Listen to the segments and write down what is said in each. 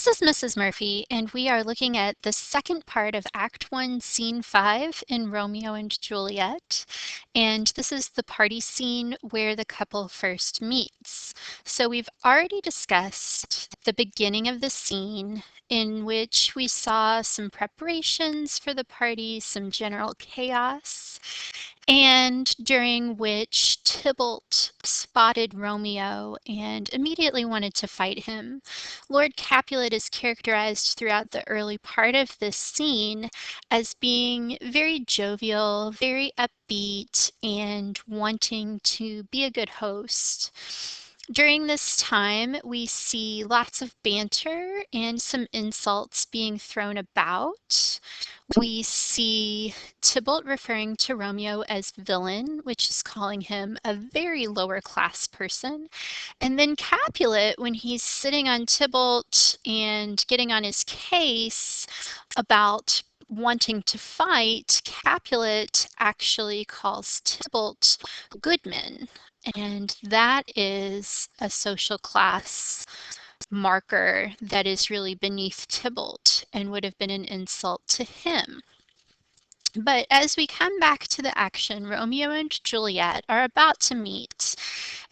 This is Mrs. Murphy, and we are looking at the second part of Act 1, Scene 5 in Romeo and Juliet. And this is the party scene where the couple first meets. So we've already discussed the beginning of the scene in which we saw some preparations for the party, some general chaos, and during which Tybalt spotted Romeo and immediately wanted to fight him. Lord Capulet is characterized throughout the early part of this scene as being very jovial, very upbeat, and wanting to be a good host. During this time, we see lots of banter and some insults being thrown about. We see Tybalt referring to Romeo as villain, which is calling him a very lower class person. And then Capulet, when he's sitting on Tybalt and getting on his case about wanting to fight, Capulet actually calls Tybalt Goodman. And that is a social class marker that is really beneath Tybalt and would have been an insult to him. But as we come back to the action, Romeo and Juliet are about to meet.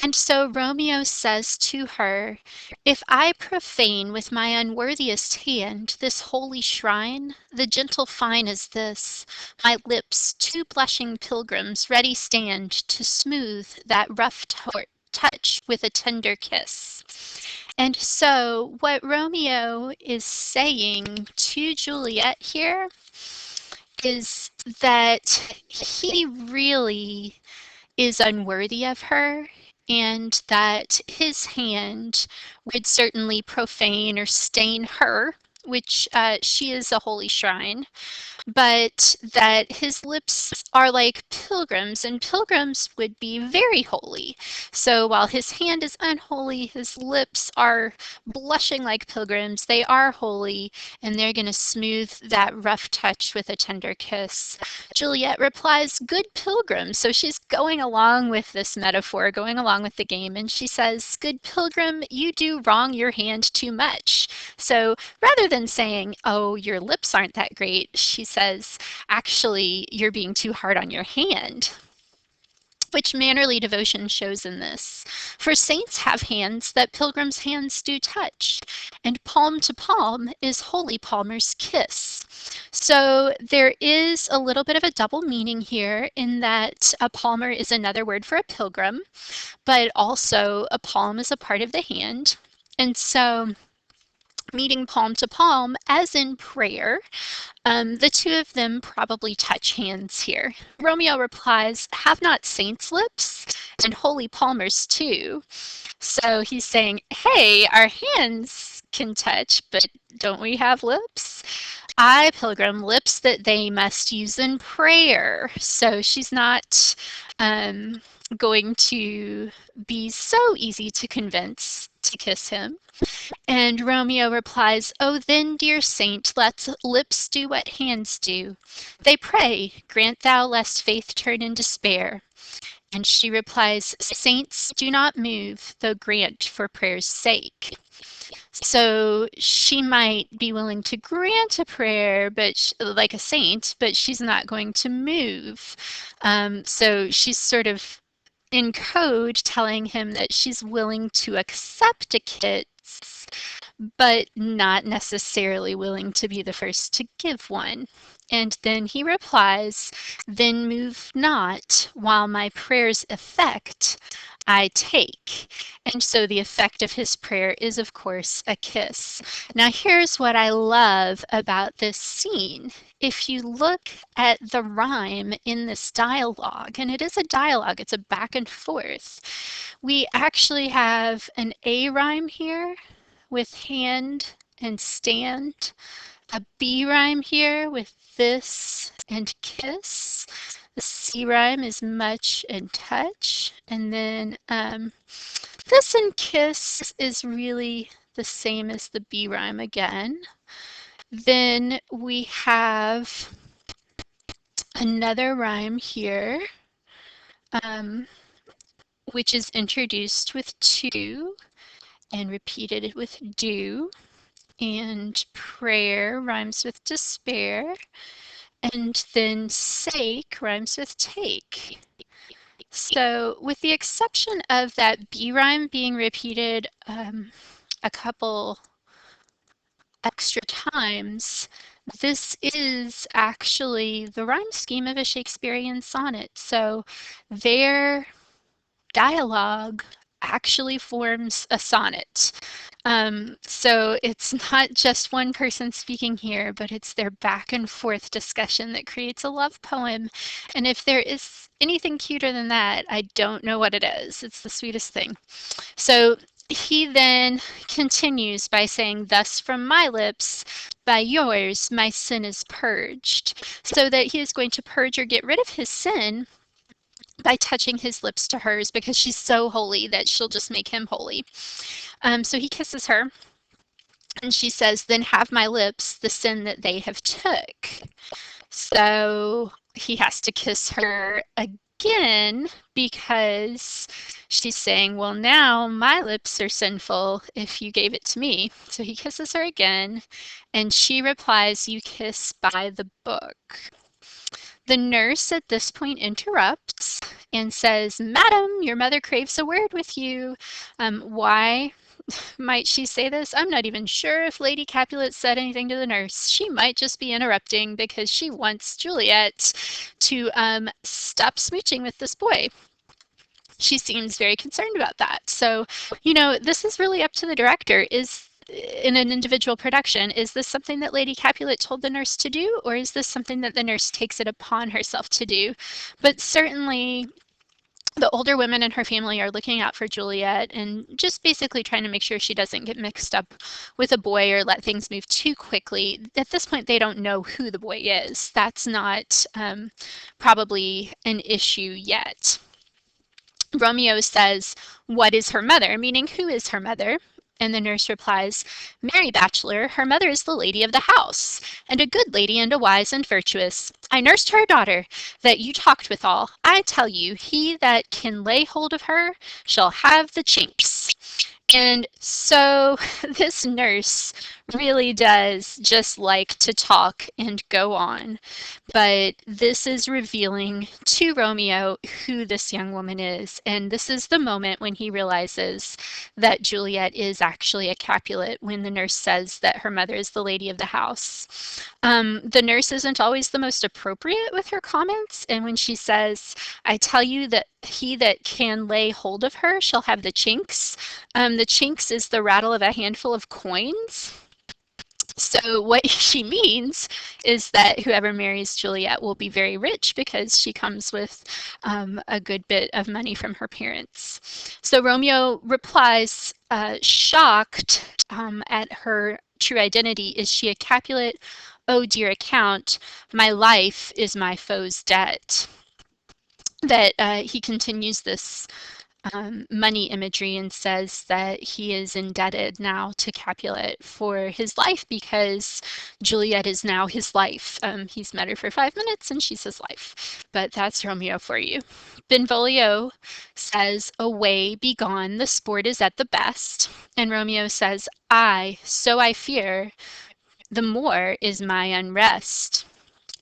And so Romeo says to her, "If I profane with my unworthiest hand this holy shrine, the gentle fine is this, my lips, two blushing pilgrims, ready stand to smooth that rough touch with a tender kiss." And so what Romeo is saying to Juliet here is that he really is unworthy of her and that his hand would certainly profane or stain her, which she is a holy shrine, but that his lips are like pilgrims, and pilgrims would be very holy. So while his hand is unholy, his lips are blushing like pilgrims. They are holy, and they're going to smooth that rough touch with a tender kiss. Juliet replies, "Good pilgrim." So she's going along with this metaphor, going along with the game, and she says, "Good pilgrim, you do wrong your hand too much." So rather than saying, "Oh, your lips aren't that great," she says, "Actually, you're being too hard on your hand." Which mannerly devotion shows in this? For saints have hands that pilgrims' hands do touch, and palm to palm is holy palmer's kiss. So there is a little bit of a double meaning here in that a palmer is another word for a pilgrim, but also a palm is a part of the hand. And so meeting palm to palm, as in prayer, the two of them probably touch hands here. Romeo replies, "Have not saints lips? And holy palmers too." So he's saying, hey, our hands can touch, but don't we have lips? I, pilgrim, lips that they must use in prayer. So she's not going to be so easy to convince to kiss him. And Romeo replies, "Oh, then, dear saint, let lips do what hands do. They pray, grant thou lest faith turn in despair." And she replies, "Saints do not move, though grant for prayer's sake." So she might be willing to grant a prayer, but like a saint, but she's not going to move. So she's sort of in code telling him that she's willing to accept a kiss, but not necessarily willing to be the first to give one. And then he replies, "Then move not, while my prayer's effect I take." And so the effect of his prayer is, of course, a kiss. Now, here's what I love about this scene. If you look at the rhyme in this dialogue, and it is a dialogue, it's a back and forth, we actually have an A rhyme here with hand and stand, a B rhyme here with this and kiss. The C rhyme is much and touch. And then this and kiss is really the same as the B rhyme again. Then we have another rhyme here, which is introduced with to and repeated with do. and prayer rhymes with despair, and then sake rhymes with take. So with the exception of that B rhyme being repeated a couple extra times, this is actually the rhyme scheme of a Shakespearean sonnet. So their dialogue actually forms a sonnet. So it's not just one person speaking here, but it's their back and forth discussion that creates a love poem. And if there is anything cuter than that, I don't know what it is. It's the sweetest thing. So he then continues by saying, thus from my lips, by yours, my sin is purged. So that he is going to purge or get rid of his sin by touching his lips to hers because she's so holy that she'll just make him holy. So he kisses her and she says, then have my lips the sin that they have took. So he has to kiss her again because she's saying, well, now my lips are sinful if you gave it to me. So he kisses her again and she replies, you kiss by the book. The nurse at this point interrupts and says, Madam, your mother craves a word with you. Why might she say this? I'm not even sure if Lady Capulet said anything to the nurse. She might just be interrupting because she wants Juliet to stop smooching with this boy. She seems very concerned about that. So, this is really up to the director. In an individual production, is this something that Lady Capulet told the nurse to do, or is this something that the nurse takes it upon herself to do? But certainly the older women in her family are looking out for Juliet and just basically trying to make sure she doesn't get mixed up with a boy or let things move too quickly. At this point, they don't know who the boy is. That's not probably an issue yet. Romeo says, what is her mother? Meaning, who is her mother? And the nurse replies, Mary Bachelor, her mother is the lady of the house, and a good lady and a wise and virtuous. I nursed her daughter, that you talked withal. I tell you, he that can lay hold of her shall have the chinks. And so this nurse really does just like to talk and go on. But this is revealing to Romeo who this young woman is. And this is the moment when he realizes that Juliet is actually a Capulet, when the nurse says that her mother is the lady of the house. The nurse isn't always the most appropriate with her comments. And when she says, I tell you that he that can lay hold of her shall have the chinks. The chinks is the rattle of a handful of coins. So what she means is that whoever marries Juliet will be very rich because she comes with a good bit of money from her parents. So Romeo replies, shocked at her true identity. Is she a Capulet? Oh, dear account, my life is my foe's debt. That he continues this money imagery and says that he is indebted now to Capulet for his life because Juliet is now his life. He's met her for 5 minutes and she's his life. But that's Romeo for you. Benvolio says, away, be gone, the sport is at the best. And Romeo says, aye, so I fear, the more is my unrest.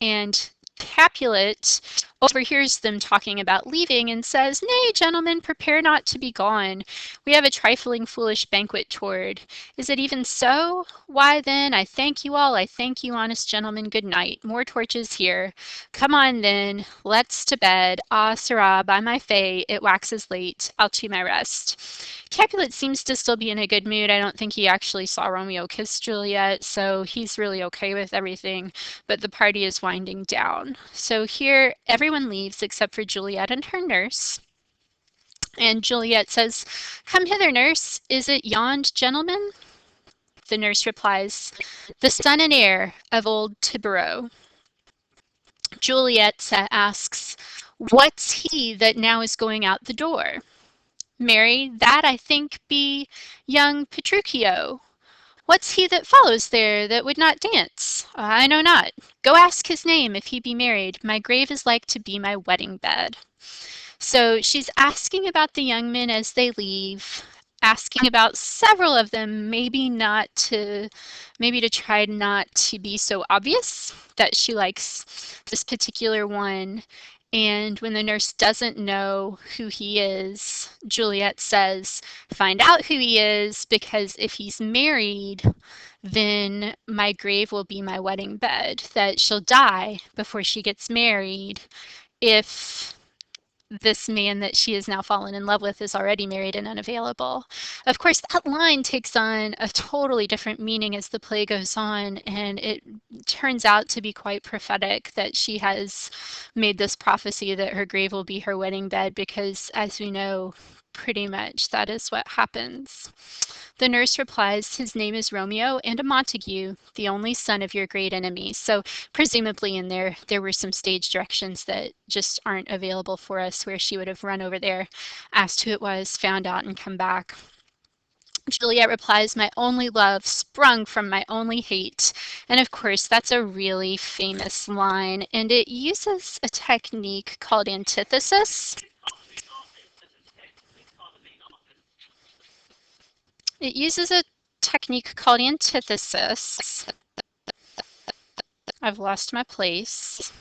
And Capulet overhears them talking about leaving and says, nay, gentlemen, prepare not to be gone. We have a trifling foolish banquet toward. Is it even so? Why then, I thank you all, I thank you, honest gentlemen, good night. More torches here. Come on then, let's to bed. Ah, sirrah, by my fay, it waxes late. I'll to my rest. Capulet seems to still be in a good mood. I don't think he actually saw Romeo kiss Juliet, so he's really okay with everything, but the party is winding down. So here, everyone leaves except for Juliet and her nurse. And Juliet says, come hither, nurse. Is it yond gentleman? The nurse replies, the son and heir of old Tiberow. Juliet asks, what's he that now is going out the door? Mary, that I think be young Petruchio. What's he that follows there that would not dance? I know not. Go ask his name if he be married. My grave is like to be my wedding bed. So she's asking about the young men as they leave. asking about several of them, maybe to try not to be so obvious that she likes this particular one. And when the nurse doesn't know who he is, Juliet says, find out who he is, because if he's married, then my grave will be my wedding bed, that she'll die before she gets married if this man that she has now fallen in love with is already married and unavailable. Of course, that line takes on a totally different meaning as the play goes on, and it turns out to be quite prophetic that she has made this prophecy that her grave will be her wedding bed, because as we know, pretty much that is what happens. The nurse replies, his name is Romeo and a Montague, the only son of your great enemy. So presumably in there were some stage directions that just aren't available for us, where she would have run over there, asked who it was, found out, and come back. Juliet replies, my only love sprung from my only hate. And of course, that's a really famous line, and it uses a technique called antithesis. It uses a technique called antithesis. I've lost my place.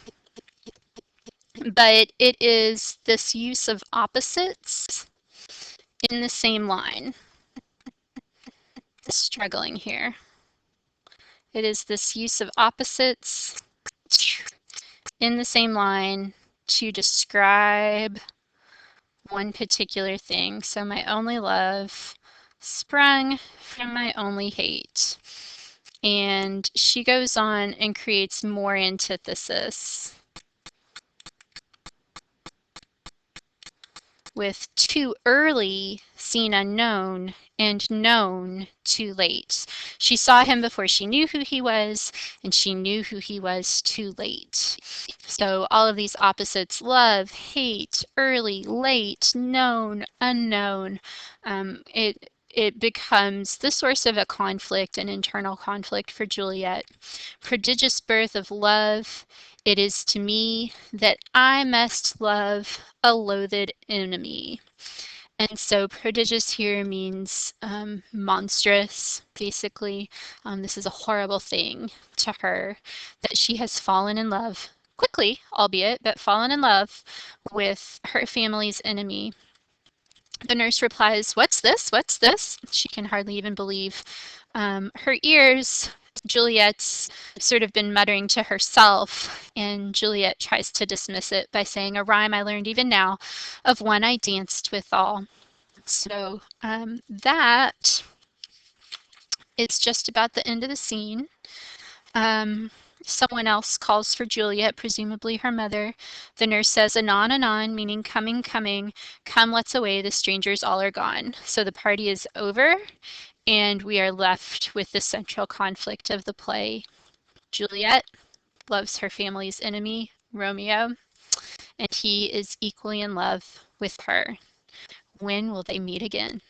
But it is this use of opposites in the same line. Struggling here. It is this use of opposites in the same line to describe one particular thing. So my only love sprung from my only hate. And she goes on and creates more antithesis with too early, seen unknown, and known too late. She saw him before she knew who he was, and she knew who he was too late. So all of these opposites, love, hate, early, late, known, unknown, it becomes the source of a conflict, an internal conflict for Juliet. Prodigious birth of love, it is to me that I must love a loathed enemy. And so prodigious here means monstrous, basically. This is a horrible thing to her, that she has fallen in love, quickly, albeit, but fallen in love with her family's enemy. The nurse replies, what's this? What's this? She can hardly even believe her ears. Juliet's sort of been muttering to herself, and Juliet tries to dismiss it by saying, a rhyme I learned even now, of one I danced withal. So that is just about the end of the scene. Someone else calls for Juliet, presumably her mother. The nurse says, anon, anon, meaning coming, coming. Come, let's away, the strangers all are gone. So the party is over, and we are left with the central conflict of the play. Juliet loves her family's enemy, Romeo, and he is equally in love with her. When will they meet again?